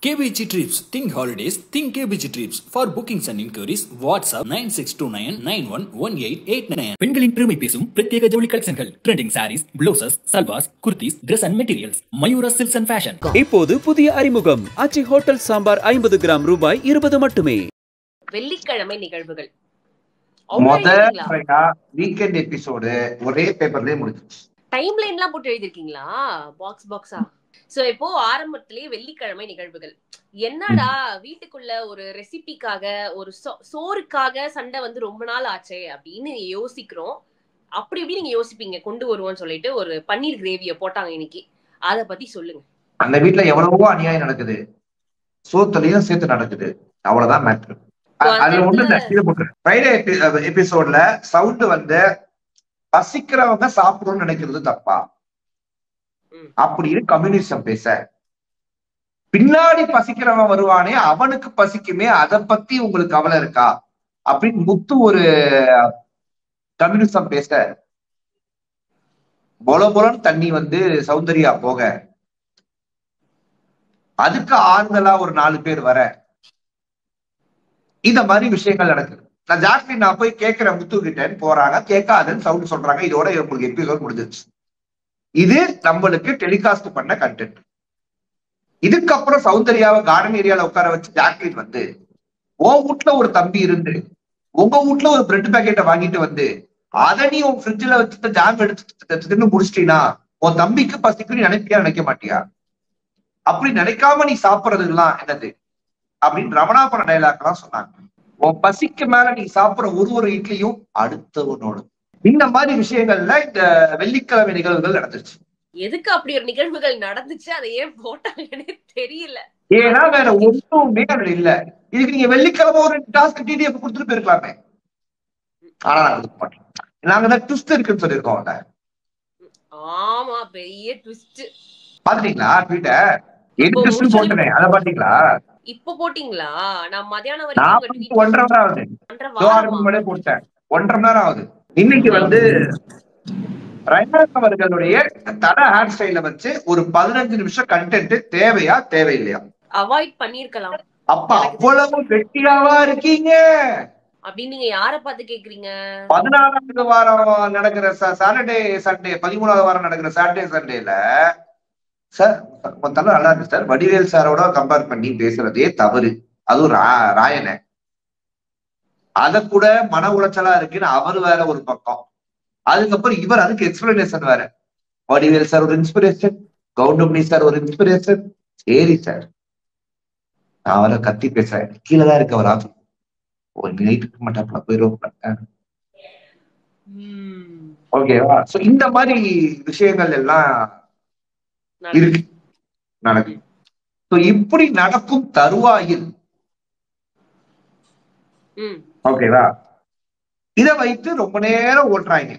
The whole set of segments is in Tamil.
KBG Trips. Think holidays. Think KBG Trips. For bookings and inquiries, WhatsApp 9629911889. பெண்களின் பெருமை பேசும் பிரத்யேக ஜவுளி கலெக்ஷன்கள், trending saris, blouses, salwars, kurtis, Dress and Materials. Mayura silks and fashion. இப்போது புதிய அறிமுகம் ஆச்சி ஹோட்டல் சாம்பார் 50 கிராம் ரூபாய் 20 மட்டுமே. வெள்ளிக்கிழமை நிகழ்வுகள் வீக்கெண்ட் எபிசோடு ஒரே பேப்பர்லயே முடிஞ்சிச்சு. டைம் லைன்லாம் போட்டு எழுதிருக்கீங்களா? பாக்ஸா? சோ இப்போ ஆரம்பத்திலேயே வெள்ளிக்கிழமை நிகழ்வுகள். என்னடா வீட்டுக்குள்ள ஒரு ரெசிபிக்காக ஒரு சோறுக்காக சண்டை வந்து ரொம்ப நாள் ஆச்சே அப்படின்னு யோசிக்கிறோம். அப்படி எப்படி நீங்க யோசிப்பீங்க கொண்டு வருவோம்னு சொல்லிட்டு ஒரு பன்னீர் கிரேவிய போட்டாங்க இன்னைக்கு. அத பத்தி சொல்லுங்க. அந்த வீட்டுல எவ்வளவோ அநியாயம் நடக்குது, சோத்துலயும் சேர்த்து நடக்குது. அவ்வளவுதான் மேட்ரு. அதுல ஒண்ணு ஃப்ரைடே எபிசோட்ல சவுண்ட் வந்து பசிக்கிறவங்க சாப்பிடணும்னு நினைக்கிறது தப்பா? அப்படின்னு கம்யூனிசம் பேச, பின்னாடி பசிக்கிறவன் வருவானே அவனுக்கு பசிக்குமே, அதை பத்தி உங்களுக்கு கவலை இருக்கா அப்படின்னு முத்து ஒரு கம்யூனிசம் பேச, பொலன்னு தண்ணி வந்து சௌந்தர்யா போக, அதுக்கு ஆறுதலா ஒரு 4 பேர் வர, இந்த மாதிரி விஷயங்கள் நடக்குது. நான் போய் கேட்கிறேன் முத்து கிட்டன்னு போறாங்க, கேட்காதுன்னு சவுண்ட் சொல்றாங்க. இதோட உங்களுக்கு எபிசோட் முடிஞ்சிருச்சு. இது நம்மளுக்கு டெலிகாஸ்ட் பண்ண கண்டென்ட். இதுக்கப்புறம் சௌந்தர்யாவை கார்டன் ஏரியால உட்கார வச்சு ஜாக்லின் வந்து, உன் வீட்டுல ஒரு தம்பி இருந்து உங்க வீட்டுல ஒரு பிரெட் பேக்கெட்டை வாங்கிட்டு வந்து அதை நீ உன் ஃப்ரிட்ஜ்ல வச்சுட்டு ஜாம் எடுத்து முடிச்சிட்டீனா உன் தம்பிக்கு பசிக்குன்னு நினைக்க மாட்டியா? அப்படி நினைக்காம நீ சாப்பிடுறதுலாம் என்னது அப்படின்னு ரமணாபுரம் டைலாக் எல்லாம் சொன்னாங்க. உன் பசிக்கு மேல நீ சாப்பிடுற ஒரு இட்லியும் அடுத்தவனோட. இந்த மாதிரி விஷயங்கள்ல இந்த வெள்ளிக்கிழமை நிகழ்வுகள் நடந்துச்சு. எதுக்கு அப்படி ஒரு நிகழ்வுகள் நடந்துச்சு, அதை ஏன் போட்டாங்கன்னு தெரியல. ஏன்னா வேற ஒன்றுமே அதுல இல்ல. இதுக்கு நீங்க வெள்ளிக்கிழமை ஒரு டாஸ்க் டிடிஎஃப் கொடுத்துட்டு போயிருக்கலாமே. ஆனா நான் கொடுக்க மாட்டேன். நாங்க தான் ட்விஸ்ட் இருக்குன்னு சொல்லியிருக்கோம். ஆமா, பெரிய ட்விஸ்ட். பாத்தீங்களா? ட்வீட்டர் போட்டேன், அதை பாத்தீங்களா? இப்ப போட்டீங்களா? நான் மதியானம் 1.5 மணி ஆகுது போட்டேன். 1.5 மணி நேரம் ஆகுது. இன்னைக்கு வந்து ரஹ்மான் அவர்களுடைய தட ஹேர் ஸ்டைல வச்சு ஒரு 15 நிமிஷம் கண்டென்ட் தேவையா தேவையில்லையா? அவாய்ட் பண்ணிருக்கலாம். அப்ப அவ்வளவு வெட்டியாவா இருக்கீங்க அப்படின்னு நீங்க யார பார்த்து கேக்குறீங்க? 14வது வாரம் நடக்கிற சாட்டர்டே சண்டே, 13வது வாரம் நடக்கிற சாட்டர்டே சண்டேல சார் மொத்தம் நல்லா இருக்கு சார். வடிவேல் சாரோட கம்பேர் பண்ணி பேசுறதே தவறு. அதுவும் ராயனை அத கூட மன உளைச்சலா இருக்குன்னு அவர் வேற ஒரு பக்கம். அதுக்கப்புறம் இவர் அதுக்கு எக்ஸ்பிளனேஷன் வேற. வடிவேல் சார் ஒரு இன்ஸ்பிரேஷன், கவுண்டமணி சார் ஒரு இன்ஸ்பிரேஷன். சரி சார், நான் அவரை கத்தி பேசுறேன், கீழதான் இருக்கு அவர் ஆஃபீஸ். ஒரு நைட்டுக்கு மாட்டாப்ல போயிடும். ஓகேவா? சோ இந்த மாதிரி விஷயங்கள் எல்லாம் இருக்கு, நடக்கும். இப்படி நடக்கும் தருவாயில் ஓகேவா, இத வைத்து ரொம்ப நேரம் ஓட்டுறாங்க.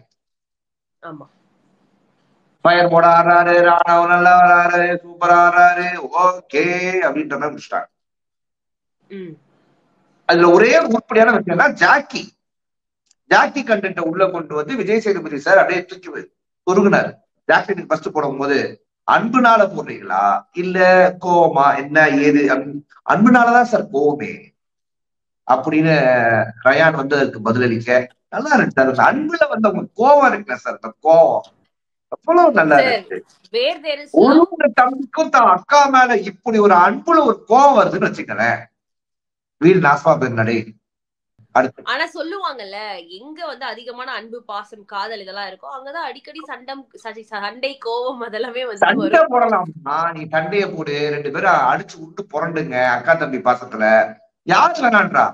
ஃபயர் போட ஆடுறாரு, ராணவ நல்லா வராரு, சூப்பரா ஆடுறாரு, ஓகே அப்படின்ற மாதிரி முடிச்சிட்டாங்க. அதுல ஒரே உருப்படியான விஷயம்னா ஜாக்கி கண்டென்ட் உள்ள கொண்டு வந்து விஜய் சேதுபதி சார் அப்படியே தூக்கி பொருகுனாரு. ஜாக்கி ஃபர்ஸ்ட் போடும்போது, அன்புனால போடுறீங்களா இல்ல கோவமா என்ன ஏது? அன்புனாலதான் சார் கோவமே அப்படின்னு ரயான் வந்து அதுக்கு பதிலளிக்க நல்லா இருக்கு சார். அந்த அன்புல வந்து அவங்க கோவம் இருக்குல்ல சார், அந்த கோவம் அவ்வளவு நல்லா இருக்கு. ஒரு தம்பிக்கும் தான் அக்கா மேல இப்படி ஒரு அன்புல ஒரு கோவம் வருதுன்னு வச்சுக்கலேன், வீடு நாசமா போயிருந்தே. அடுத்து ஆனா சொல்லுவாங்கல்ல, எங்க வந்து அதிகமான அன்பு பாசம் காதல் இதெல்லாம் இருக்கும் அங்கதான் அடிக்கடி சண்டை கோவம் அதெல்லாமே வந்து சண்டை போடலாம்னா நீ சண்டைய போடு, 2 பேரும் அடிச்சு விட்டு புரண்டுங்க அக்கா தம்பி பாசத்துல, யாரு வேணான்றா.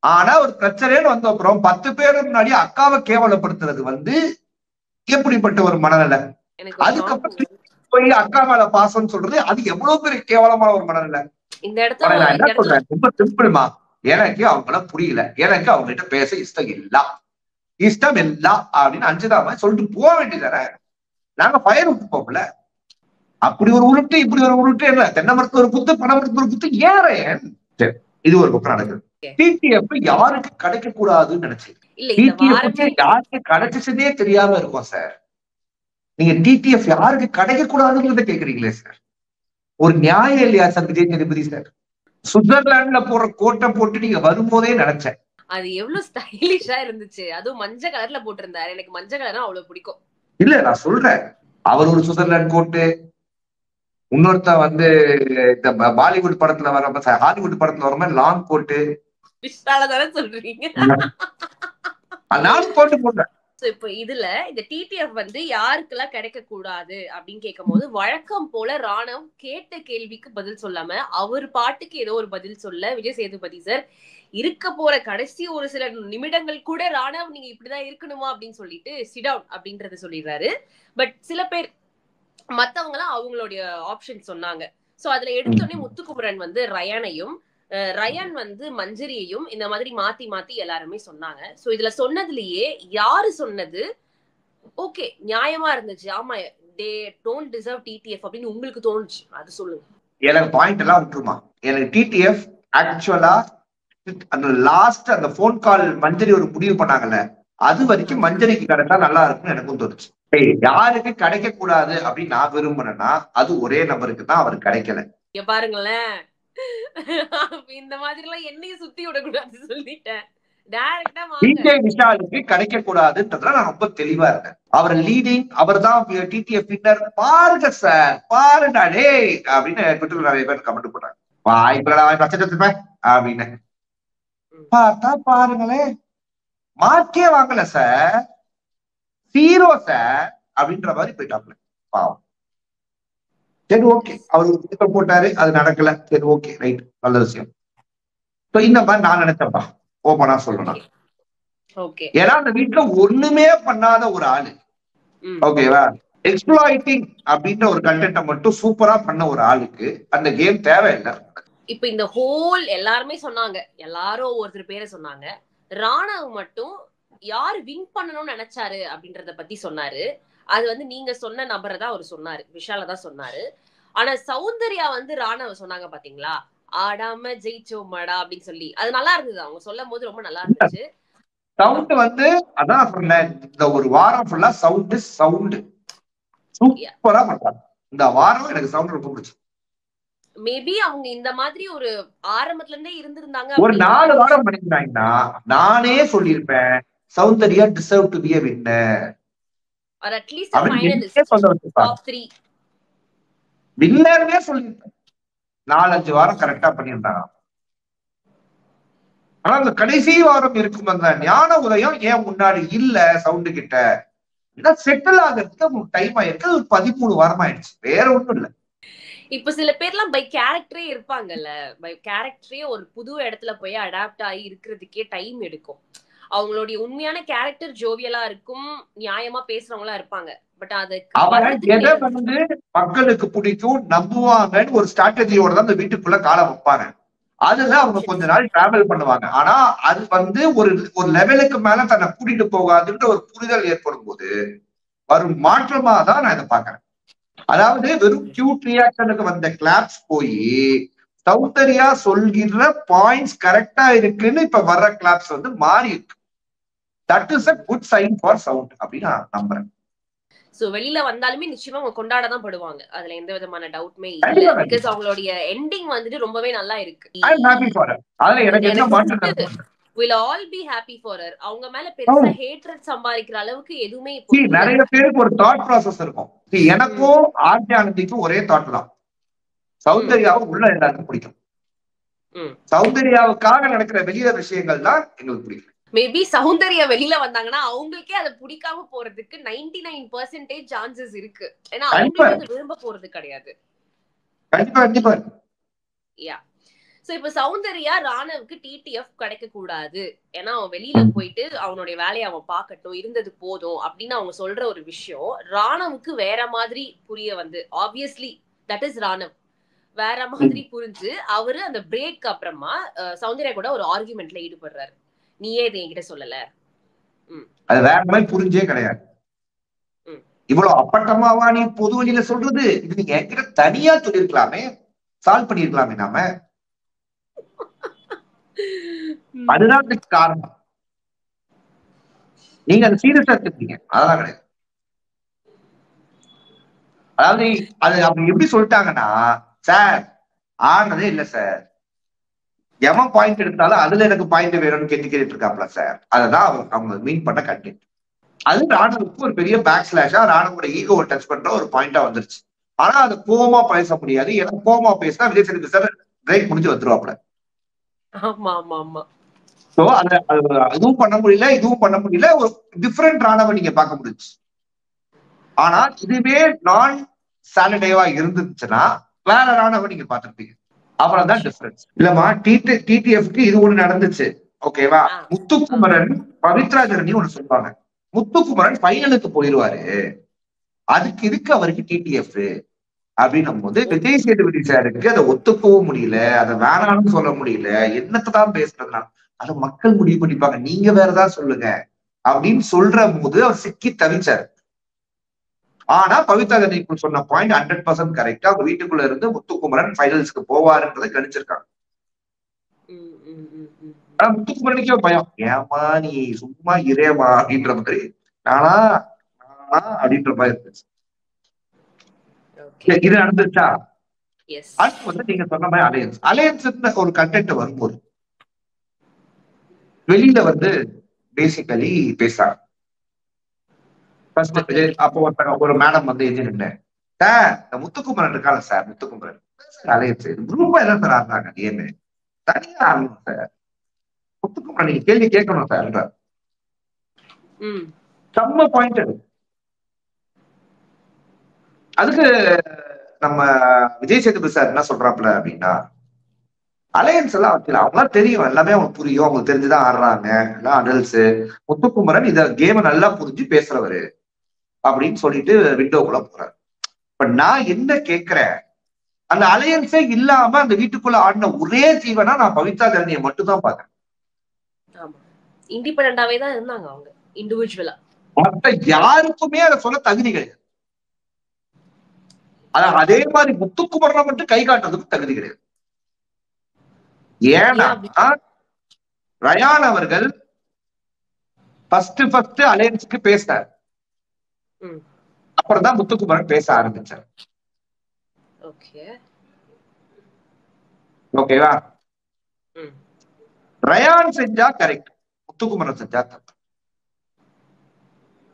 ஆனா ஒரு பிரச்சனைன்னு வந்த அப்புறம் 10 பேரு முன்னாடி அக்காவை கேவலப்படுத்துறது வந்து எப்படிப்பட்ட ஒரு மனநிலை? அதுக்கப்புறம் போய் அக்கா மேல பாசம் சொல்றது அது எவ்வளவு பெரிய கேவலமான ஒரு மனநிலை. இந்த இடத்துல நான் என்ன சொல்றேன், ரொம்ப சிம்பிள்மா. எனக்கு அவங்கள புரியல, எனக்கு அவங்க கிட்ட பேச இஷ்டம் இல்ல அப்படின்னு 5 சொல்லிட்டு போக வேண்டியதானே. நாங்க ஃபயர் விட்டு போகல. அப்படி ஒரு உருட்டு இப்படி ஒரு உருட்டு இல்ல. தென்னை மரத்து ஒரு குத்து, பனை மரத்து ஒரு குத்து, ஏன் இது ஒரு பக்கம் நடக்குது. டிடிஎஃப் யாருக்கு கிடைக்க கூடாதுன்னு நினைச்சீங்க? யாருக்கு கிடைச்சதே தெரியாம இருக்கும் சார். நீங்க டிடிஎஃப் யாருக்கு கிடைக்க கூடாதுங்கிறத கேக்குறீங்களே சார். ஒரு நியாயம் இல்லையா சார் விஜய் சேதுபதி சார்? சுவிட்சர்லாந்துல போற கோட்டை போட்டு நீங்க வரும்போதே நினைச்சேன். அது எவ்வளவு ஸ்டைலிஷா இருந்துச்சு. அதுவும் மஞ்சள் கலர்ல போட்டிருந்தாரு. எனக்கு மஞ்சள் கலர்னா அவ்வளவு பிடிக்கும். இல்ல நான் சொல்றேன், அவர் ஒரு சுவிட்சர்லாந்து கோட்டு, இன்னொருத்த வந்து இந்த பாலிவுட் படத்துல வர ஹாலிவுட் படத்துல வர மாதிரி லாங் கோட்டு. தானே சொல்றீங்க. லாங் கோட்டு போட்டேன். இப்ப இதுல இந்த டிடிஎஃப் வந்து யாருக்கெல்லாம் கிடைக்க கூடாது அப்படின்னு கேட்கும் போது வழக்கம் போல ராணவ் கேட்ட கேள்விக்கு பதில் சொல்லாம அவர் பாட்டுக்கு ஏதோ ஒரு பதில் சொல்ல விஜய் சேதுபதி சார் இருக்க போற கடைசி ஒரு சில நிமிடங்கள் கூட ராணவ் நீங்க இப்படிதான் இருக்கணுமா அப்படின்னு சொல்லிட்டு சிட் டவுன் அப்படின்றத சொல்லிடுறாரு. பட் சில பேர் மத்தவங்க எல்லாம் அவங்களுடைய ஆப்ஷன் சொன்னாங்க. சோ அதுல எடுத்தோடனே முத்துக்குமரன் வந்து ரயான் வந்து மஞ்சரியையும் இந்த மாதிரி மாத்தி மாத்தி எல்லாருமே சொன்னாங்க. சோ இதுல சொன்னதுலயே யாரு சொன்னது ஓகே நியாயமா இருந்துச்சு, ஆமா they don't deserve TTF அப்படின்னு உங்களுக்கு தோணுச்சு, அது சொல்லுங்க. எனக்கு பாயிண்ட் எல்லாம் விட்டுருமா. எனக்கு டிடிஎஃப் ஆக்சுவலா அந்த லாஸ்ட் அந்த போன் கால் மஞ்சரி ஒரு முடிவு பண்ணாங்கல்ல, அது வரைக்கும் மஞ்சரிக்கு கிடைச்சா நல்லா இருக்கும்னு எனக்கும் தோணுச்சு. யாருக்கு கிடைக்க கூடாது அப்படின்னு நான் விரும்புனேன்னா அது ஒரே நபருக்கு தான் அவர் கிடைக்கல. பாருங்களேன், இந்த மாதிரி எல்லாம் என்னையும் சுத்தி விடக்கூடாது சொல்லிட்டேன். விஷாலுக்கு கிடைக்க கூடாதுன்றதுல நான் ரொம்ப தெளிவா இருந்தேன். அவர் லீடிங், அவர் தான் டிடிஎஃப் வின்னர். பாருங்க சார், பாருடா டே அப்படின்னு ட்விட்டர்ல நிறைய பேர் கமெண்ட் போட்டாங்க. வாய்ப்பு அப்படின்னு பார்த்தா பாருங்களேன், மார்க்கே வாங்கல சார், 0 சார் அப்படின்ற மாதிரி போயிட்டாப்ல. பாவம். சரி ஓகே, அவரு போட்டாரு, அது நடக்கல. சரி ஓகே ரைட், நல்ல விஷயம். இந்த மாதிரி நான் நினைச்சப்பா, ஓபனா சொல்லணும். ஏன்னா அந்த வீட்டுல ஒண்ணுமே பண்ணாத ஒரு ஆளு, ஓகேவா, எக்ஸ்ப்ளாய்டிங் அப்படின்ற ஒரு கண்டென்ட்டை மட்டும் சூப்பரா பண்ண ஒரு ஆளுக்கு அந்த கேம் தேவையில்லை. இப்ப இந்த ஹோல் எல்லாருமே சொன்னாங்க, எல்லாரும் ஒருத்தர் பேரை சொன்னாங்க. ராணவ் மட்டும் யாரு வின் பண்ணணும்னு நினைச்சாரு அப்படின்றத பத்தி சொன்னாரு. அது வந்து நீங்க சொன்ன நபரை தான் அவர் சொன்னாரு, விஷால தான் சொன்னாரு. ஆனா சௌந்தர்யா வந்து ராணவ சொன்னாங்க பாத்தீங்களா, ஆடாம ஜெயிச்சோமாடா அப்படின்னு சொல்லி, அது நல்லா இருந்தது. அவங்க சொல்லும் போது ரொம்ப நல்லா இருந்துச்சு. சவுண்ட் வந்து அதான் சொன்னேன், இந்த ஒரு வாரம் ஃபுல்லா சவுண்ட் சூப்பரா பண்றாங்க. இந்த வாரம் எனக்கு சவுண்ட் ரொம்ப பிடிச்சு. மேபி அவங்க இந்த மாதிரி ஒரு ஆரம்பத்துல இருந்தே இருந்திருந்தாங்க, ஒரு 4 வாரம் பண்ணிருந்தாங்கன்னா நானே சொல்லியிருப்பேன் Soundarya deserve to be a winner or at least a finalist, top 3 வின்னர்னே சொல்லியிருப்பேன். 4-5 வாரம் கரெக்டா பண்ணியிருந்தாங்க. ஆனா அந்த கடைசி வாரம் இருக்கும் அந்த ஞான உதயம் ஏன் முன்னாடி இல்ல சவுண்டு கிட்ட, செட்டில் ஆகிறதுக்கு உங்களுக்கு டைம் ஆயிருக்கு. 13 வாரம் ஆயிடுச்சு, வேற ஒண்ணும் இல்ல. இப்ப சில பேர்லாம் பை கேரக்டரே இருப்பாங்கல்ல, பை கேரக்டரே ஒரு புது இடத்துல போய் அடாப்ட் ஆகி இருக்கிறதுக்கே டைம் எடுக்கும். அவங்களுடைய உண்மையான கேரக்டர் ஜோவியலா இருக்கும், நியாயமா பேசுறவங்களா இருப்பாங்க. பட் அது எதை வந்து மக்களுக்கு பிடிக்கும் நம்புவாங்கன்னு ஒரு ஸ்ட்ராட்டஜியோட தான் அந்த வீட்டுக்குள்ள காலம் வைப்பாங்க. அதுல அவங்க கொஞ்ச நாள் டிராவல் பண்ணுவாங்க. ஆனா அது வந்து ஒரு லெவலுக்கு மேல தன்னை கூட்டிட்டு போகாதுன்ற ஒரு புரிதல் ஏற்படும் போது வரும் மாற்றமா தான் நான் இதை பாக்குறேன். அதாவது வெறும் கியூட் ரியாக்ஷனுக்கு வந்த கிளாப்ஸ் போய் சௌந்தர்யா சொல்கிற பாயிண்ட்ஸ் கரெக்டா இருக்குன்னு இப்ப வர்ற கிளாப்ஸ் வந்து மாறி இருக்கு. That is a good sign for sound அப்படின்னு நான் நம்புறேன். சோ வெளியில வந்தாலுமே நிச்சயமா அவங்க கொண்டாட தான் படுவாங்க, அதுல எந்த விதமான டவுட்மே இல்ல. பிகாஸ் அவங்களுடைய எண்டிங் வந்துட்டு ரொம்பவே நல்லா இருக்கு. I am happy for her. அதுல எனக்கு என்ன மாற்றம் will all be happy for her. அவங்க மேல பெருசா ஹேட்ரட் சம்பாதிக்கிற அளவுக்கு எதுவுமே நிறைய பேருக்கு ஒரு தாட் ப்ராசஸ் இருக்கும். எனக்கும் ஆர்த்தியானந்திக்கும் ஒரே தாட் தான், சௌந்தர்யாவும் உள்ள எல்லாருக்கும் பிடிக்கும். சௌந்தர்யாவுக்காக நடக்கிற வெளியில விஷயங்கள் தான் எங்களுக்கு பிடிக்கும். மேபி சௌந்தர்யா வெளியில வந்தாங்கன்னா அவங்களுக்கே அதை பிடிக்காம போறதுக்கு 99% சான்சஸ் இருக்கு. ஏன்னா அவங்க விரும்ப போறது கிடையாது. கண்டிப்பா. யா. சோ இப்ப சௌந்தர்யா ராணவுக்கு டிடிஎஃப் கிடைக்க கூடாது, ஏன்னா அவன் வெளியில போயிட்டு அவனுடைய வேலையை அவன் பார்க்கட்டும், இருந்தது போதும் அப்படின்னு அவங்க சொல்ற ஒரு விஷயம் ராணவுக்கு வேற மாதிரி புரிய வந்து, ஆப்வியஸ்லி தட் இஸ் ராணவ் வேற மாதிரி புரிஞ்சு அவரு அந்த பிரேக் அப்புறமா சௌந்தர்யா கூட ஒரு ஆர்குமெண்ட்ல ஈடுபடுறாரு. நீயே இதை என்கிட்ட சொல்லல, அது வேற மாதிரி புரிஞ்சே கிடையாது. இவ்வளவு அப்பட்டமாவா நீ பொது வழியில சொல்றது, இது நீங்க என்கிட்ட தனியா சொல்லிருக்கலாமே, சால்வ் பண்ணிருக்கலாமே நாம. அதுதான் காரணம். நீங்க அதை சீரியஸா எடுத்துட்டீங்க, அதெல்லாம் கிடையாது. அதாவது அது அப்படி எப்படி சொல்லிட்டாங்கன்னா சார் ஆனதே இல்ல சார், எவன் பாயிண்ட் எடுத்தாலும் அதுல எனக்கு பாயிண்ட் வேணும்னு கேட்டுட்டு இருக்காப்ல சார். அததான் அவங்க மீன் பண்ண கண்டென்ட். அது ராணுவுக்கு ஒரு பெரிய பேக் ஸ்லாஷா ராணுவோட ஈகோவை டச் பண்ற ஒரு பாயிண்டா வந்துருச்சு. ஆனா அது கோவமா பேச முடியாது, ஏன்னா கோவமா பேசினா விஜய் சேதுபதி சார் பிரேக் முடிஞ்சு வந்துருவாப்ல. சோ அத இதுவும் பண்ண முடியல, இதுவும் பண்ண முடியல, ஒரு டிஃபரெண்ட் ராணுவ நீங்க பார்க்க முடிஞ்சு. ஆனா இதுவே நான் சாட்டர்டேவா இருந்துச்சுன்னா வேற ராணுவ நீங்க பார்த்திருப்பீங்க. அவ்வளவுதான் டிஃபரன்ஸ். இல்லம்மா டிடிஎஃப்க்கு இது ஒண்ணு நடந்துச்சு, ஓகேவா? முத்துக்குமரன் பவித்ரா ஜெர்னி ஒண்ணு சொல்லுவாங்க. முத்துக்குமரன் ஃபைனலுக்கு போயிடுவாரு, அதுக்கு இருக்கு அவருக்கு டிடிஎஃப் அப்படின்னும் போது விஜய் சேதுபதி சாருக்கு அதை ஒத்துக்கவும் முடியல, அதை வேணாம்னு சொல்ல முடியல, என்னத்தான் பேசுறதுனால அதை மக்கள் முடிவு பண்ணிப்பாங்க, நீங்க வேறதான் சொல்லுங்க அப்படின்னு சொல்ற போது அவர் சிக்கி தவிச்சாரு. ஆனா பவித்ரா ஜெர்னி சொன்ன பாயிண்ட் 100% கரெக்டா. அவங்க வீட்டுக்குள்ள இருந்து முத்துக்குமரன் ஃபைனல்ஸ்க்கு போவாருன்றதை கணிச்சிருக்காங்க. ஆனா முத்துக்குமரனுக்கே பயம், ஏமா நீ சும்மா இரேமா அப்படின்ற மாதிரி, நானா அப்படின்ற மாதிரி இருந்துச்சு. இது நடந்துச்சா? அடுத்து வந்து நீங்க சொன்ன மாதிரி அலையன்ஸ் ஒரு கண்டென்ட் வரும்போது வெளியில வந்து பேசிக்கலி பேசுறாங்க. அப்போ ஒரு மேடம் வந்து எதிர்த்து சார் இந்த முத்துக்குமரன் இருக்கால சார், முத்துக்குமரன் அலையன்ஸ் குரூப்பா எல்லாம் சார் ஆடுறாங்க, ஏன்னு தனியா ஆடணும் சார், முத்துக்குமரன் நீங்க கேள்வி கேட்கணும் சார். செம்ம பாயிண்ட். அதுக்கு நம்ம விஜய் சேதுபதி சார் என்ன சொல்றாப்ல அப்படின்னா, அலையன்ஸ் எல்லாம் வச்சு அவங்களாம் தெரியும், எல்லாமே அவங்களுக்கு புரியும், அவங்களுக்கு தெரிஞ்சுதான் ஆடுறாங்க, எல்லாம் அடல்ட்ஸ். முத்துக்குமரன் இத கேம நல்லா புரிஞ்சு பேசுறவரு அப்படின்னு சொல்லிட்டு விண்டோக்குள்ள போறாரு. இப்ப நான் என்ன கேட்கிறேன், அந்த அலையன்ஸே இல்லாம அந்த வீட்டுக்குள்ள ஆடின ஒரே ஜீவனா நான் பவித்ரா ஜெர்னியை மட்டும் தான் பாக்குறேன். இண்டிபெண்டன்டாவே தான் இருந்தாங்க அவங்க, இண்டிவிஜுவலா. மற்ற யாருக்குமே அதை சொல்ல தகுதி கிடையாது. அதே மாதிரி முத்துக்குமரனை மட்டும் கை காட்டுறதுக்கு தகுதி கிடையாது. ஏன்னா ரயான் அவர்கள் ஃபர்ஸ்ட் அலையன்ஸுக்கு பேசினார், அப்புறம் தான் முத்துக்குமரன் பேச ஆரம்பிச்சார். ஓகேவா? ரயான் செஞ்சா கரெக்ட், முத்துக்குமரன் செஞ்சா தப்பு.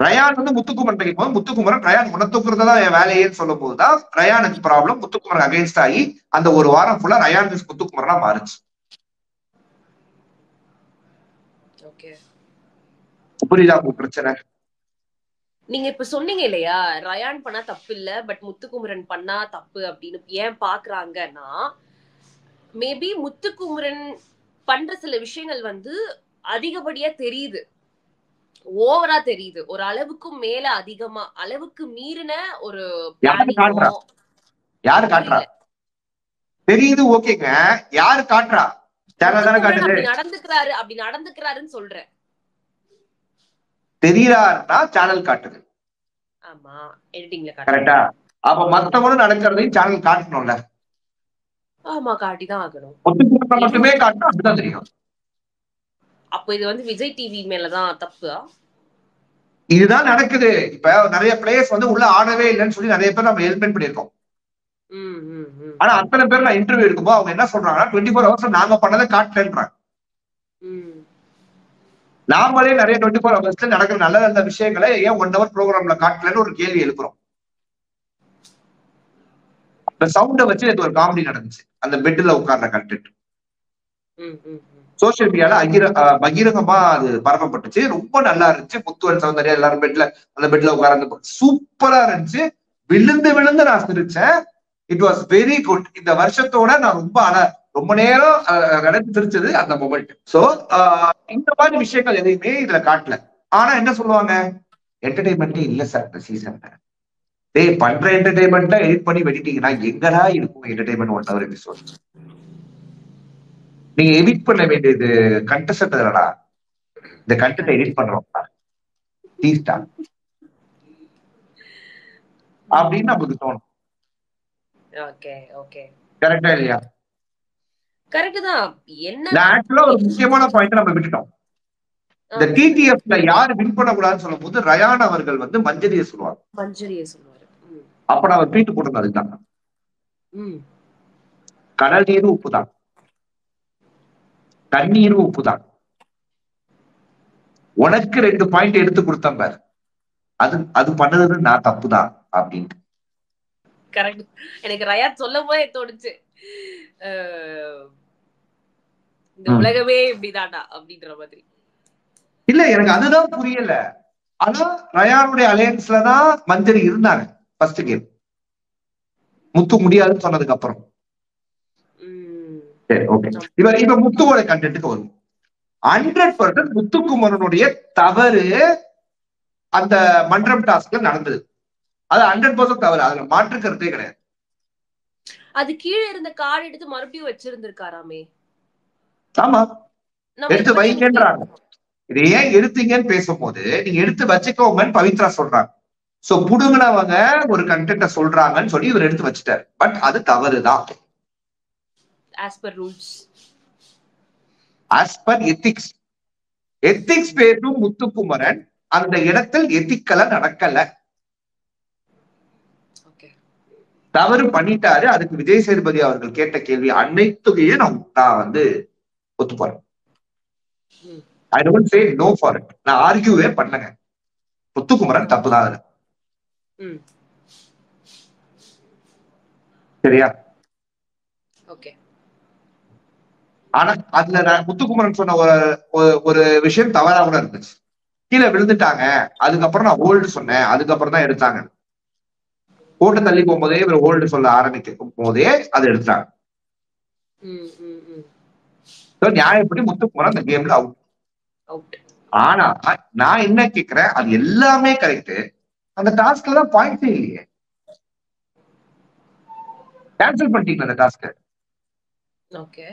ரயான் வந்து முத்துக்குமரன் கேட்கும், முத்துக்குமரன் ரயான் உன்னை தூக்குறதுதான் என் வேலையேன்னு சொல்லும் போதுதான் ரயானுக்கு ப்ராப்ளம். முத்துக்குமரன் அகைன்ஸ்ட் ஆகி அந்த ஒரு வாரம் ஃபுல்லா ரயான் முத்துக்குமரனா மாறுச்சு. புரியுதா உங்களுக்கு பிரச்சனை? நீங்க இப்ப சொன்னீங்க இல்லையா, ரயான் பண்ணா தப்பு இல்ல, பட் முத்துக்குமரன் பண்ணா தப்பு அப்படின்னு ஏன் பாக்குறாங்கன்னா, மேபி முத்துக்குமரன் பண்ற சில விஷயங்கள் வந்து அதிகப்படியா தெரியுது, ஓவரா தெரியுது, ஒரு அளவுக்கு மேல அதிகமா, அளவுக்கு மீறின ஒரு யாரு காட்டுறா தெரியுது. ஓகேங்க, யாரு காட்டுறா? அப்படி நடந்துக்கிறாருன்னு சொல்றேன். தெரியாருன்னா சேனல் காட்டுது. ஆமா, எடிட்டிங்ல கரெக்டா? அப்ப மத்தவங்களும் நடக்கிறதையும் சேனல் காட்டணும்ல. ஆமா, காட்டிதான் ஆகணும். மட்டுமே காட்டினா அப்படிதான் தெரியும். அப்ப இது வந்து விஜய் டிவி மேலதான் தப்பு. இதுதான் நடக்குது. இப்ப நிறைய பிளேயர்ஸ் வந்து உள்ள ஆடவே இல்லைன்னு சொல்லி நிறைய பேர் நம்ம ஹெல்மெட் பண்ணிருக்கோம். ஆனா அத்தனை பேர் நான் இன்டர்வியூ இருக்கும்போது அவங்க என்ன சொல்றாங்கன்னா 24 hours நாங்க பண்ணதை காட்டலன்றாங்க. நாமளே நிறைய 24 hours நடக்கிற நல்ல நல்ல விஷயங்களை ஏன் 1 hour ப்ரோக்ராம்ல காட்டலன்னு ஒரு கேள்வி எழுப்புறோம். அந்த சவுண்ட வச்சு இது ஒரு காமெடி நடந்துச்சு, அந்த பெட்ல உட்கார்ற கண்டென்ட் சோசியல் மீடியால பகிரங்கமா அது பரப்பப்பட்டுச்சு. ரொம்ப நல்லா இருந்துச்சு. முத்துவன் சௌந்தர்யா எல்லாரும் அந்த பெட்ல உட்கார்ந்து சூப்பரா இருந்துச்சு. விழுந்து விழுந்து நான் சிரிச்சேன். It was very good. இந்த வருஷத்தோட நான் ரொம்ப நேரம் நடந்து சிரிச்சது அந்த மொமெண்ட். சோ இந்த மாதிரி விஷயங்கள் எதையுமே இதுல காட்டல. ஆனா என்ன சொல்லுவாங்க, என்டர்டைன்மெண்ட்டே இல்ல சார் இந்த சீசன்ல. டேய், பண்ற என்டர்டைன்மெண்ட்டா எடிட் பண்ணி வெட்டிட்டீங்கன்னா எங்கடா இருக்கும் என்டர்டைன்மெண்ட் 1 hour எபிசோட்? நீங்க எடிட் பண்ண வேண்டியது கண்டஸ்டன்ட் இல்லடா, இந்த கண்டென்ட் எடிட் பண்றோம் அப்படின்னு நமக்கு தோணும். கரெக்டா இல்லையா? கரெக்ட் தான். என்ன ஆக்சுவலா ஒரு முக்கியமான பாயிண்ட் நம்ம விட்டுட்டோம். இந்த டிடிஎஃப்ல யாரு வின் பண்ண கூடாதுன்னு சொல்லும் போது ரயான் அவர்கள் வந்து மஞ்சரியை சொல்லுவாங்க. அப்ப நான் ட்வீட் போட்டிருந்தேன். அதுதான் கடல் நீரும் உப்பு தான், தண்ணீரும் உப்பு தான். உனக்கு 2 பாயிண்ட் எடுத்து கொடுத்தேன் பாரு, அது பண்ணது நான் தப்புதான் அப்படின்ட்டு. கரெக்ட். எனக்கு ரயாத் சொல்லும் போதே தோணுச்சு, இந்த உலகமே இப்படிதான்டா அப்படின்ற மாதிரி. இல்ல எனக்கு அதுதான் புரியல. ஆனா ரயானுடைய அலையன்ஸ்லதான் மஞ்சரி இருந்தாங்க ஃபர்ஸ்ட் கேம், முத்து முடியாதுன்னு சொன்னதுக்கு அப்புறம். சரி ஓகே, இப்ப முத்துவோட கண்டென்ட்டுக்கு வரும். 100% முத்துக்குமரனுடைய தவறு அந்த மன்றம் டாஸ்க்ல நடந்தது. அது 100% தவறு, அதுல மாற்று கருத்தே கிடையாது. அது கீழே இருந்த கார்டு எடுத்து மறுபடியும் வச்சிருந்திருக்காராமே. ஆமா, எடுத்து வைங்கன்றாங்க. இதை ஏன் எடுத்தீங்கன்னு பேசும்போது நீங்க எடுத்து வச்சுக்கோங்கன்னு பவித்ரா சொல்றாங்க. சோ புடுங்கினவங்க ஒரு கண்டென்ட்ட சொல்றாங்கன்னு சொல்லி இவர் எடுத்து வச்சுட்டாரு. பட் அது தவறுதான். as per rules, as per ethics. Ethics பேரும் முத்துக்குமரன் அந்த இடத்தில் எத்திக்கல நடக்கல, தவறு பண்ணிட்டாரு. அதுக்கு விஜய் சேதுபதி அவர்கள் கேட்ட கேள்வி அனைத்துகையும் நான் வந்து ஒத்துப்போறேன். I don't say no for it. நான் ஆர்கியூவே பண்ணங்க, முத்துக்குமரன் தப்புதான் அதுல. சரியா? ஓகே. ஆனா அதுல முத்துக்குமரன் சொன்ன ஒரு விஷயம் தவறா கூட இருந்துச்சு. கீழே விழுந்துட்டாங்க, அதுக்கப்புறம் நான் ஹோல்டு சொன்னேன், அதுக்கப்புறம் தான் எடுத்தாங்க. போட்டு தள்ளி போகும்போதே இவர் ஹோல்டு சொல்ல ஆரம்பிக்கும் போதே அதை எடுத்தாங்க. நியாயப்படி முத்துக்குமரன் அந்த கேம்ல அவுட். ஆனா நான் என்ன கேக்குறேன், அது எல்லாமே கரெக்ட், அந்த டாஸ்க்ல தான் பாயிண்ட்ஸே இல்லையே. கேன்சல் பண்ணிட்டீங்க அந்த டாஸ்க். ஓகே,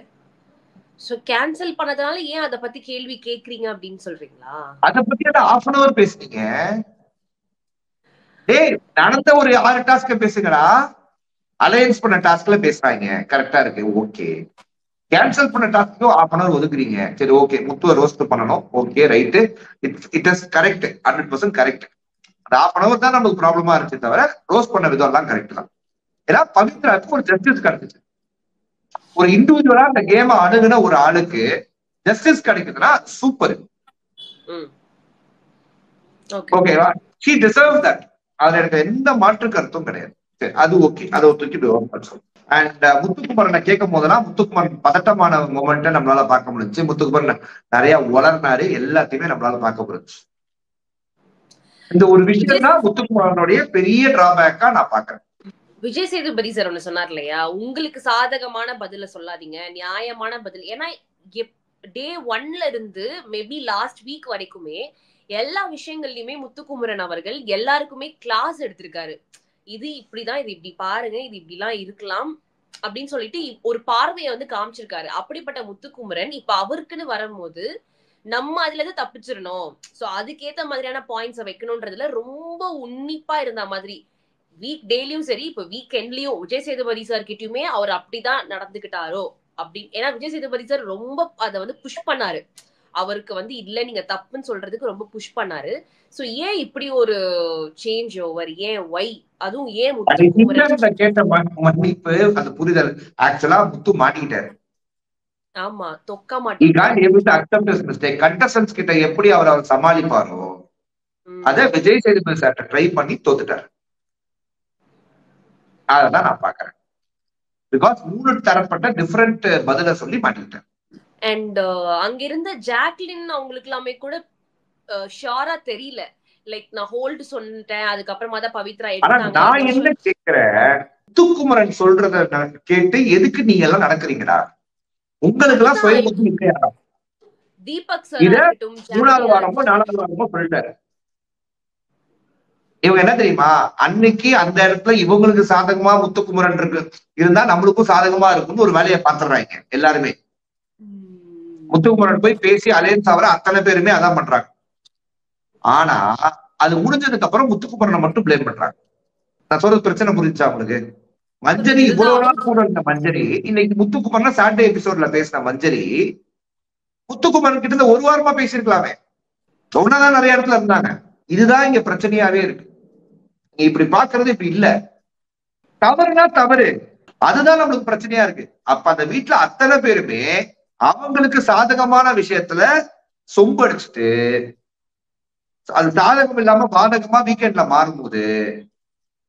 சோ கேன்சல் பண்ணதனால ஏன் அத பத்தி கேள்வி கேக்குறீங்க அப்படின்னு சொல்றீங்களா? அத பத்தி half an hour பேசுனீங்க. டேய் நடந்த ஒரு 6 டாஸ்க் பேசுங்கடா. அலையன்ஸ் பண்ண டாஸ்க்ல பேசுறாங்க, கரெக்டா இருக்கு, ஓகே. கேன்சல் பண்ண டாஸ்க்கு half an hour ஒதுக்குறீங்க, சரி ஓகே. முத்துவ ரோஸ்ட் பண்ணணும், okay right, it is correct, 100% correct. அந்த half an hour தான் நமக்கு ப்ராப்ளமா இருந்துச்சு தவிர ரோஸ்ட் பண்ண விதம் எல்லாம் கரெக்ட் தான். ஏன்னா பவித்ராவுக்கு ஒரு ஜஸ்டிஸ் கிடைச்சிச்சு. ஒரு இண்டிவிஜுவலா அந்த கேமை அணுகுன ஒரு ஆளுக்கு ஜஸ்டிஸ் கிடைக்குதுன்னா சூப்பர். ஓகேவா? she deserves that. அதுல எனக்கு எந்த மாற்று கருத்தும் கிடையாது. அது ஓகே, அதை தூக்கிட்டு. அண்ட் முத்துக்குமரனை கேட்கும் போதெல்லாம் முத்துக்குமரன் பதட்டமான மொமெண்ட்டை நம்மளால பார்க்க முடிஞ்சு. முத்துக்குமரன் நிறைய வளர்னாரு, எல்லாத்தையுமே நம்மளால பார்க்க முடிஞ்சு. இந்த ஒரு விஷயம் தான் முத்துக்குமரனுடைய பெரிய டிராபேக்கா நான் பாக்குறேன். விஜய் சேதுபதி சார் ஒண்ணு சொன்னார் இல்லையா, உங்களுக்கு சாதகமான பதில சொல்லாதீங்க, நியாயமான பதில். ஏன்னா டே 1ல இருந்து மேபி லாஸ்ட் வீக் வரைக்குமே எல்லா விஷயங்கள்லயுமே முத்துக்குமரன் அவர்கள் எல்லாருக்குமே கிளாஸ் எடுத்திருக்காரு. இது இப்படிதான், இது இப்படி பாருங்க, இது இப்படிலாம் இருக்கலாம் அப்படின்னு சொல்லிட்டு ஒரு பார்வையை வந்து காமிச்சிருக்காரு. அப்படிப்பட்ட முத்துக்குமரன் இப்ப அவருக்குன்னு வரும்போது நம்ம அதுல இருந்து தப்பிச்சிடணும், சோ அதுக்கேத்த மாதிரியான பாயிண்ட்ஸை வைக்கணும்ன்றதுல ரொம்ப உன்னிப்பா இருந்த மாதிரி. வீக் டேலயும் சரி, இப்ப வீக் எண்ட்லயும் விஜய் சேதுபதி சார் கிட்டயுமே அவர் அப்படிதான் நடந்துகிட்டாரோ அப்படின்னு. ஏன்னா விஜய் சேதுபதி சார் ரொம்ப அதை வந்து புஷ் பண்ணாரு, அவருக்கு வந்து இல்ல நீங்க தப்புன்னு சொல்றதுக்கு ரொம்ப புஷ் பண்ணாரு. சோ ஏன் இப்படி ஒரு சேஞ்ச் ஓவர், ஏன் ஒய், அதுவும் ஏன் முத்துக்குமரன் கேட்ட மன்னிப்பு அந்த புரிதல் ஆக்சுவலா முத்து மாட்டிக்கிட்டாரு. ஆமா, தொக்க மாட்டேன். கண்டஸ்டன்ஸ் கிட்ட எப்படி அவர் சமாளிப்பாரோ அத விஜய் சேதுபதி சார் ட்ரை பண்ணி தோத்துட்டாரு. அதான் நான் பாக்குறேன். பிகாஸ் 3 தரப்பட்ட டிஃபரெண்ட் பதில சொல்லி மாட்டிக்கிட்டேன். அண்ட் அங்கிருந்த ஜாக்லின் அவங்களுக்கு எல்லாமே கூட ஷாரா தெரியல, லைக் நான் ஹோல்டு சொன்னேன், அதுக்கப்புறமா தான் பவித்ரா எடுத்தாங்க. நான் என்ன கேக்குறேன், முத்துக்குமரன் சொல்றத கேட்டு எதுக்கு நீங்க எல்லாம் நடக்கிறீங்களா? உங்களுக்கு எல்லாம் சுய புத்தி இல்லையா? தீபக் சார் 3வது வாரமோ 4வது வாரமோ சொல்லிட்டாரு. இவங்க என்ன தெரியுமா, அன்னைக்கு அந்த இடத்துல இவங்களுக்கு சாதகமா முத்துக்குமரன் இருக்கு இருந்தா நம்மளுக்கும் சாதகமா இருக்குன்னு ஒரு வேலையை பாத்துறாங்க எல்லாருமே. முத்துக்குமரன் போய் பேசி அலையன்ஸ் ஆகிற அத்தனை பேருமே அதான் பண்றாங்க. ஆனா அது முடிஞ்சதுக்கு அப்புறம் முத்துக்குமரனை மட்டும் பிளேம் பண்றாங்க. நான் சொல்றது பிரச்சனை புரிஞ்சா உங்களுக்கு? மஞ்சரி இவ்வளவு நாள் கூட இருந்த மஞ்சரி இன்னைக்கு முத்துக்குமரன் சாட்டர்டே எபிசோட்ல பேசின மஞ்சரி முத்துக்குமரன் கிட்ட இருந்து 1 வாரமா பேசியிருக்கலாமே. சொன்னதான் நிறைய இடத்துல இருந்தாங்க. இதுதான் இங்க பிரச்சனையாவே இருக்கு. நீ இப்படி பாக்குறது இப்படி இல்ல. தவறுனா தவறு, அதுதான் நம்மளுக்கு பிரச்சனையா இருக்கு. அப்ப அந்த வீட்டுல அத்தனை பேருமே அவங்களுக்கு சாதகமான விஷயத்துல சொம்பு அடிச்சுட்டு அது சாதகம் இல்லாம பாதகமா வீக்கெண்ட்ல மாறும்போது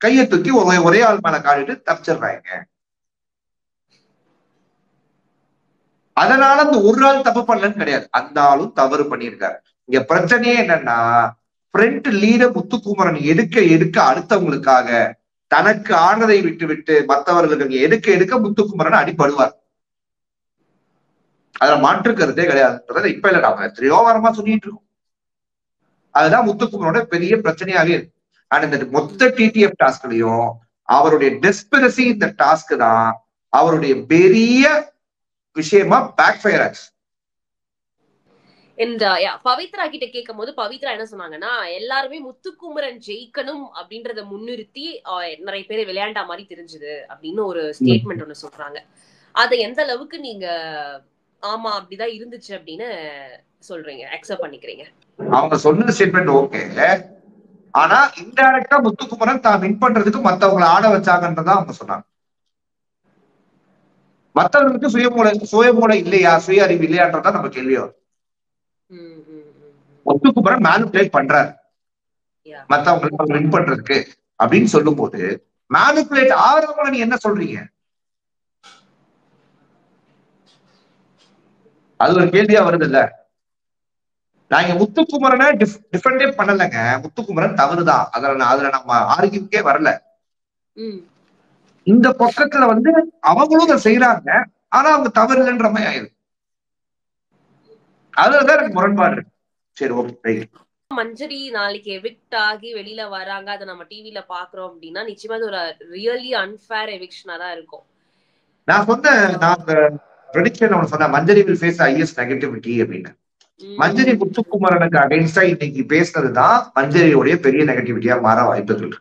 கையை தூக்கி ஒரே ஆள் மேல காட்டிட்டு தப்பிச்சிடுறாங்க. அதனால அந்த ஒரு ஆள் தப்பு பண்ணலன்னு கிடையாது, அந்த ஆளும் தவறு பண்ணியிருக்காரு. இங்க பிரச்சனையே என்னன்னா, ஃப்ரண்ட் லீட முத்துக்குமரன் எடுக்க எடுக்க அடுத்தவங்களுக்காக தனக்கு ஆனதை விட்டு விட்டு மற்றவர்களுக்கு எடுக்க முத்துக்குமரன் அடிபடுவார். அதுல மாற்று கருத்தே கிடையாது. இப்ப இல்ல, நாம எத்தனையோ வாரமா சொல்லிட்டு இருக்கோம். அதுதான் முத்துக்குமரோட பெரிய பிரச்சனையாவே இருக்கு. ஆனா இந்த மொத்த டிடிஎஃப் டாஸ்க்லயும் அவருடைய டெஸ்பிரசி இந்த டாஸ்க் தான் அவருடைய பெரிய விஷயமா பேக் ஃபயர் ஆச்சு. பவித்ரா கிட்ட கேட்கும் போது பவித்ரா என்ன சொன்னாங்கன்னா, எல்லாருமே முத்துக்குமரன் ஜெயிக்கணும் அப்படின்றத முன்னிறுத்தி நிறைய பேர் விளையாண்டா மாதிரி தெரிஞ்சுது அப்படின்னு ஒரு ஸ்டேட்மெண்ட் ஒண்ணு சொல்றாங்க. அதை எந்த அளவுக்கு நீங்க ஆமா அப்படிதான் இருந்துச்சு அப்படின்னு சொல்றீங்க, அக்செப்ட் பண்ணிக்கிறீங்க? அவங்க சொன்ன ஸ்டேட்மெண்ட் ஓகே, ஆனா இன்டைரக்டா முத்துக்குமரன் தான் வின் பண்றதுக்கு மத்தவங்களை ஆட வச்சாங்கன்றதா அவங்க சொன்னாங்க. மத்தவங்களுக்கு சுயமூளை இல்லையா, சுய அறிவு இல்லையான்றதா நம்ம கேள்வியோ. முத்துக்குமரன் மேனிபுலேட் பண்றாரு மத்தவங்களுக்கு வின் பண்றதுக்கு அப்படின்னு சொல்லும் போது மேனிபுலேட் ஆகிறவங்க நீ என்ன சொல்றீங்க? அது ஒரு கேள்வியா வருது இல்ல. நாங்க முத்துக்குமரனை டிஃபெண்டே பண்ணலைங்க, முத்துக்குமரன் தவறுதான், அதுல நம்ம ஆர்கியூக்கே வரல. இந்த பக்கத்துல அவங்களும் அதை செய்யறாங்க, ஆனா அவங்க தவறு இல்லைன்ற மாதிரி ஆயிருக்கு. அதுலதான் எனக்கு முரண்பாடு இருக்கு. சரி, ஓகே. மஞ்சரி நாளைக்கு எவிக்ட் ஆகி வெளியில வராங்க, அதை நம்ம டிவில பாக்குறோம் அப்படின்னா நிச்சயமா அது ஒரு ரியலி அன்ஃபேர் எவிக்ஷனா தான் இருக்கும். நான் சொன்னேன் மஞ்சரி வில் ஃபேஸ் ஹையஸ்ட் நெகட்டிவிட்டி அப்படின்னு. மஞ்சரி முத்துக்குமரனுக்கு அகைன்ஸ்டா இன்னைக்கு பேசுனதுதான் மஞ்சரியோடைய பெரிய நெகட்டிவிட்டியா மாற வாய்ப்புகள் இருக்கு.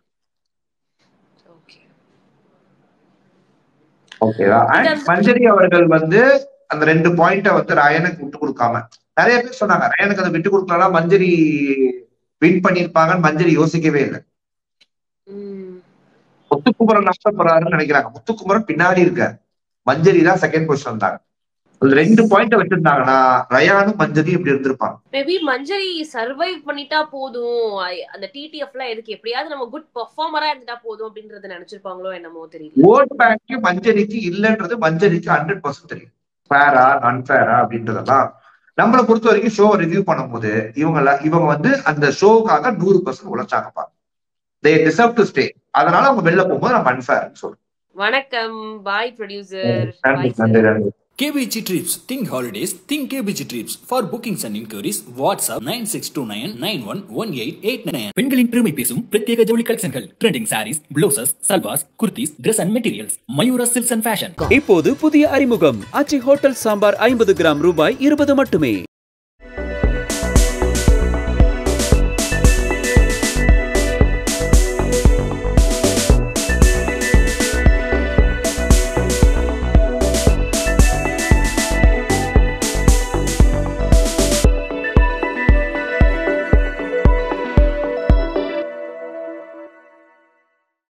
ஓகேவா? மஞ்சரி அவர்கள் அந்த 2 பாயிண்ட ரயனுக்கு விட்டு கொடுக்காம, நிறைய பேர் சொன்னாங்க ரயனுக்கு அதை விட்டு கொடுக்கலாம் மஞ்சரி வின் பண்ணிருப்பாங்கன்னு. மஞ்சரி யோசிக்கவே இல்லை. முத்துக்குமரன் நஷ்டப்படுறாருன்னு நினைக்கிறாங்க. முத்துக்குமரன் பின்னாடி இருக்காரு, மஞ்சரி தான் செகண்ட் பொசிஷன் வந்தாங்க. 2 பாயிண்ட் வச்சிருந்தாங்கன்னா ரயானும் மஞ்சரி இப்படி இருந்திருப்பாங்க. மேபி மஞ்சரி சர்வைவ் பண்ணிட்டா போதும், அந்த டிடிஎஃப்ல எதுக்கு, எப்படியாவது நம்ம குட் பெர்ஃபார்மரா இருந்துட்டா போதும் அப்படின்றத நினைச்சிருப்பாங்களோ என்னமோ தெரியல. ஓட் பேங்க் மஞ்சரிக்கு இல்லைன்றது மஞ்சரிக்கு 100% தெரியும். ஃபேரா அன்ஃபேரா அப்படின்றதெல்லாம் நம்மளை பொறுத்த வரைக்கும் ஷோ ரிவ்யூ பண்ணும்போது இவங்க அந்த ஷோவுக்காக 100% உழைச்சாங்கப்பா. they deserve to stay. அதனால அவங்க வெளில போகும்போது நம்ம அன்ஃபேர்னு சொல்றோம். வணக்கம், பாய் producer. KBG Trips. Think holidays. Think KBG Trips. For bookings and inquiries, WhatsApp 9629911889. பெண்களின் பெருமை பேசும் பிரத்யேக ஜவுளி கலெக்ஷன்கள். Trending saris, blouses, salwars, kurtis, Dress and Materials. Mayura silks and fashion. இப்போது புதிய அறிமுகம் ஆச்சி ஹோட்டல் சாம்பார் 50 கிராம் ரூபாய் 20 மட்டுமே.